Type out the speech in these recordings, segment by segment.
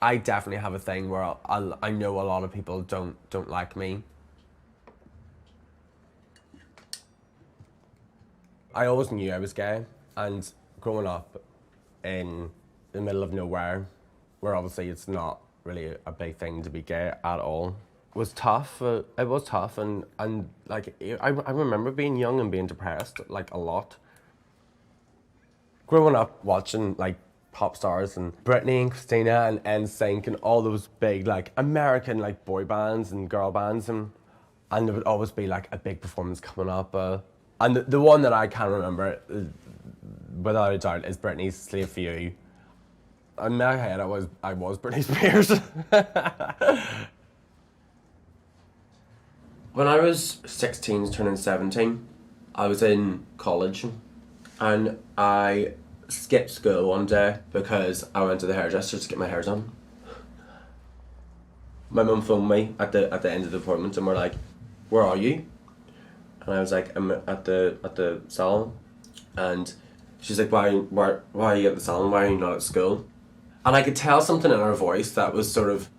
I definitely have a thing where I know a lot of people don't like me. I always knew I was gay, and growing up in the middle of nowhere, where obviously it's not really a big thing to be gay at all, was tough. It was tough, and like I remember being young and being depressed like a lot. Growing up watching like pop stars and Britney and Christina and NSYNC and all those big like American like boy bands and girl bands, and there would always be like a big performance coming up. And the one that I can remember, without a doubt, is Britney's "Slave for You." In my head, I was Britney Spears. When I was 16, turning 17, I was in college, and I skipped school one day because I went to the hairdresser to get my hair done. My mum phoned me at the end of the appointment and were like, "Where are you?" And I was like, "I'm at the salon." And she's like, why are you at the salon? Why are you not at school?" And I could tell something in her voice that was sort of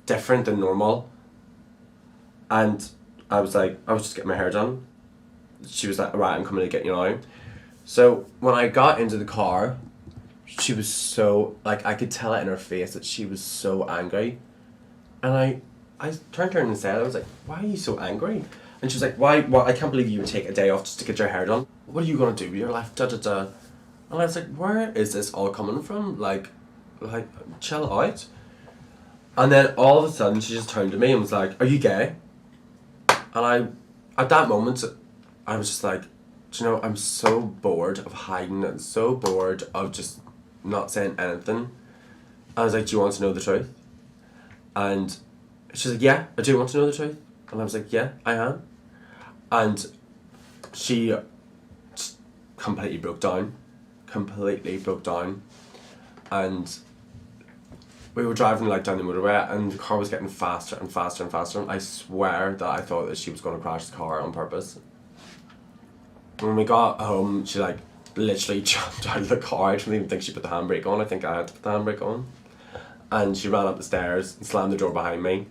different than normal. And I was like, "I was just getting my hair done." She was like, "Right, I'm coming to get you now." So when I got into the car, she was so, like, I could tell it in her face that she was so angry. And I turned to her and said, I was like, "Why are you so angry?" And she was like, Why, I can't believe you would take a day off just to get your hair done. What are you going to do with your life? Da da da. And I was like, where is this all coming from? Like, chill out. And then all of a sudden she just turned to me and was like, "Are you gay?" And at that moment, I was just like, "Do you know, I'm so bored of hiding and so bored of just not saying anything." I was like, "Do you want to know the truth?" And she's like, "Yeah, I do want to know the truth." And I was like, "Yeah, I am." And she just completely broke down. And we were driving like down the motorway, and the car was getting faster and faster and faster. And I swear that I thought that she was going to crash the car on purpose. When we got home, she like literally jumped out of the car. I don't even think she put the handbrake on. I think I had to put the handbrake on. And she ran up the stairs and slammed the door behind me.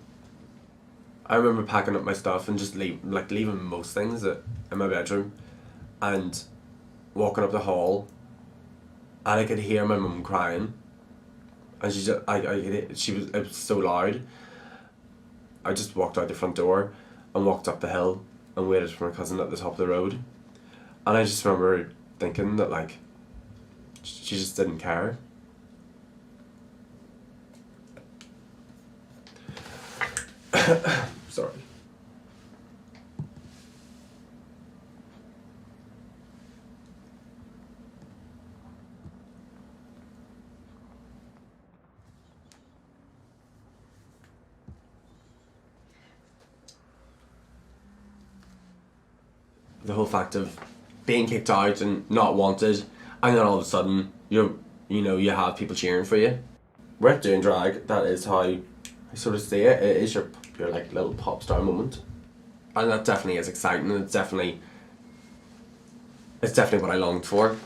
I remember packing up my stuff and just leaving most things in my bedroom, and walking up the hall, and I could hear my mum crying, and it was so loud. I just walked out the front door and walked up the hill and waited for my cousin at the top of the road, and I just remember thinking that like she just didn't care. Sorry. The whole fact of being kicked out and not wanted, and then all of a sudden you have people cheering for you. We're doing drag. That is how I sort of see it. It is your like little pop star moment, and that definitely is exciting. And it's definitely what I longed for.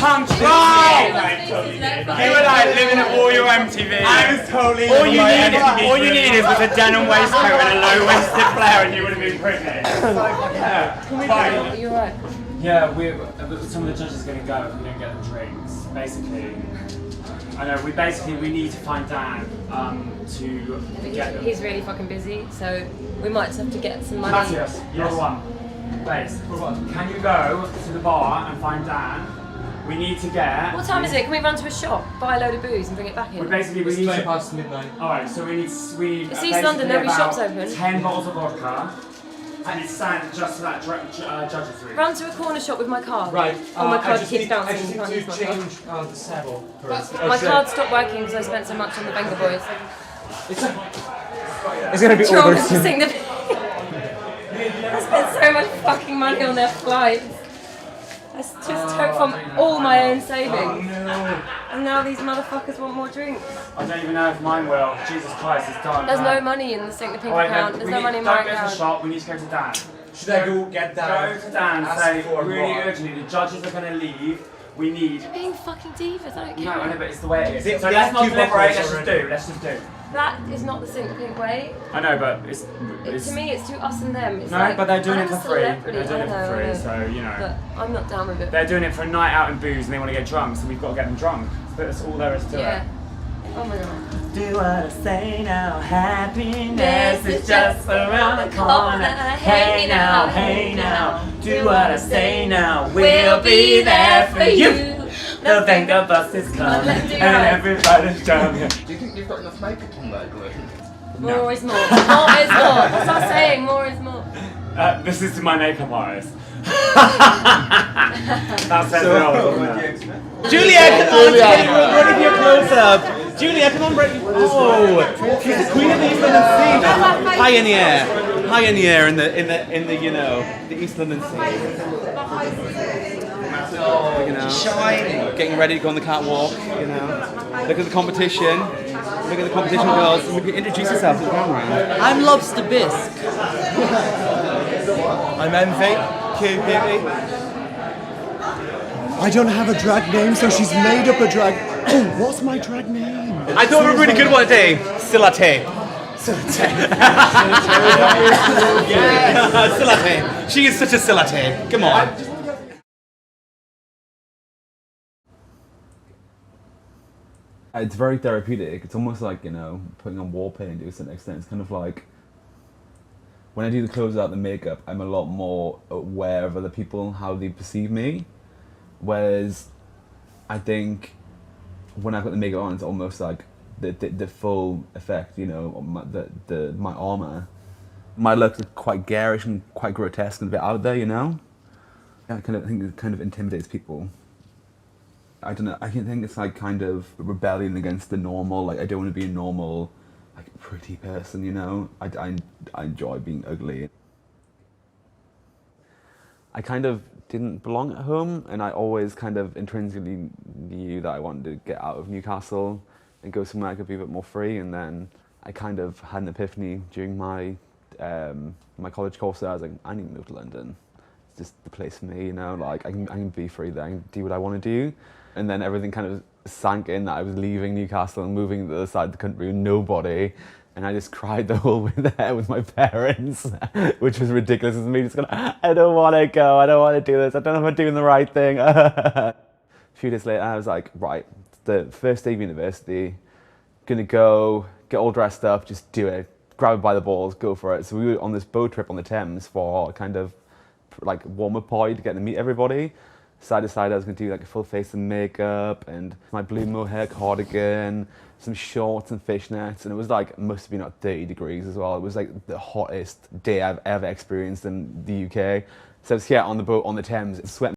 punctual! You were like living at all your MTV. I was totally all you needed was a denim waistcoat and a low-waisted flare and you would have been pregnant. Are you alright? Yeah, some of the judges are going to go if we don't get the drinks, basically. I know, we need to find Dan to get them. He's really fucking busy, so we might just have to get some money. Matthias, you're the one. Base, can you go to the bar and find Dan? We need to get... What time is it? Can we run to a shop, buy a load of booze and bring it back in? We need to... past midnight. Alright, so it's East London, there'll be shops open. 10 bottles of vodka. And it's stand just for that judges room. Run to a corner shop with my card. Right. Oh, my card keeps I bouncing. just You can't need use to my change card. the saddle. My card stopped working because I spent so much on the Venga Boys. It's going to be Troll over to soon. sing the... I spent so much fucking money on their flights. I just took from all my own savings. Oh, no. And now these motherfuckers want more drinks. I don't even know if mine will. Jesus Christ, it's done. There's no money in the Sink the Pink account. There's no money in my account. Don't go to the account. shop, we need to go to Dan. Should I go get Dan? Go to Dan and say, really urgently, the judges are going to leave. We need... You're being fucking divas, I don't care. No, I know, but it's the way it is. So They let's have not two deliberate, bottles let's just do. That is not the Sink the Pink way. I know, but it's To me, it's to us and them. It's no, like, but they're doing I'm it a for free. celebrity, They're doing it I for free, know. so, you know. But I'm not down with it. They're doing it for a night out and booze and they want to get drunk, so we've got to get them drunk. That's all there is to Yeah. it. Oh my god. Do what I say now, happiness is just around the corner. Hey now, do what I say now, we'll be there for you. The Venga bus is coming and everybody's jumping. Do you think you've got enough makeup on there, Glenn? More is more. More is more. What's I saying? More is more. This is to my makeup artist. That says it all, doesn't it? Julia, come on, ready for your close-up. Julia, come on, ready. Oh, she's the queen of the East London scene. Pioneer in the you know, the East London scene. You know, Shining. getting ready to go on the catwalk. You know, look at the competition. Look at the competition girls. Introduce yourself to the camera. I'm Lobster Bisque. I'm Envy. Cute baby. I don't have a drag name, so she's made up a drag. Oh, what's my drag name? I thought of a really good one today. Silate. Silate. She is such a Silate. Come on. It's very therapeutic. It's almost like, you know, putting on wall paint to a certain extent. It's kind of like, when I do the closeout, the makeup, I'm a lot more aware of other people, how they perceive me. Whereas, I think, when I put the makeup on, it's almost like the full effect, you know, my armor. My looks are quite garish and quite grotesque and a bit out there, you know? I think it kind of intimidates people. I don't know, I think it's like kind of rebellion against the normal, like I don't want to be a normal, like pretty person, you know? I enjoy being ugly. I kind of didn't belong at home, and I always kind of intrinsically knew that I wanted to get out of Newcastle and go somewhere I could be a bit more free, and then I kind of had an epiphany during my my college course there. I was like, I need to move to London. It's just the place for me, you know, like I can be free there, I can do what I want to do. And then everything kind of sank in that I was leaving Newcastle and moving to the other side of the country with nobody. And I just cried the whole way there with my parents, which was ridiculous. It's me just going, I don't want to go, I don't want to do this, I don't know if I'm doing the right thing. A few days later, I was like, right, it's the first day of university, gonna go, get all dressed up, just do it, grab it by the balls, go for it. So we were on this boat trip on the Thames for kind of like warm-up party to get to meet everybody. So I decided I was going to do like a full face of makeup and my blue mohair cardigan, some shorts and fishnets, and it was like, must have been like 30 degrees as well. It was like the hottest day I've ever experienced in the UK. So I was here on the boat on the Thames, sweating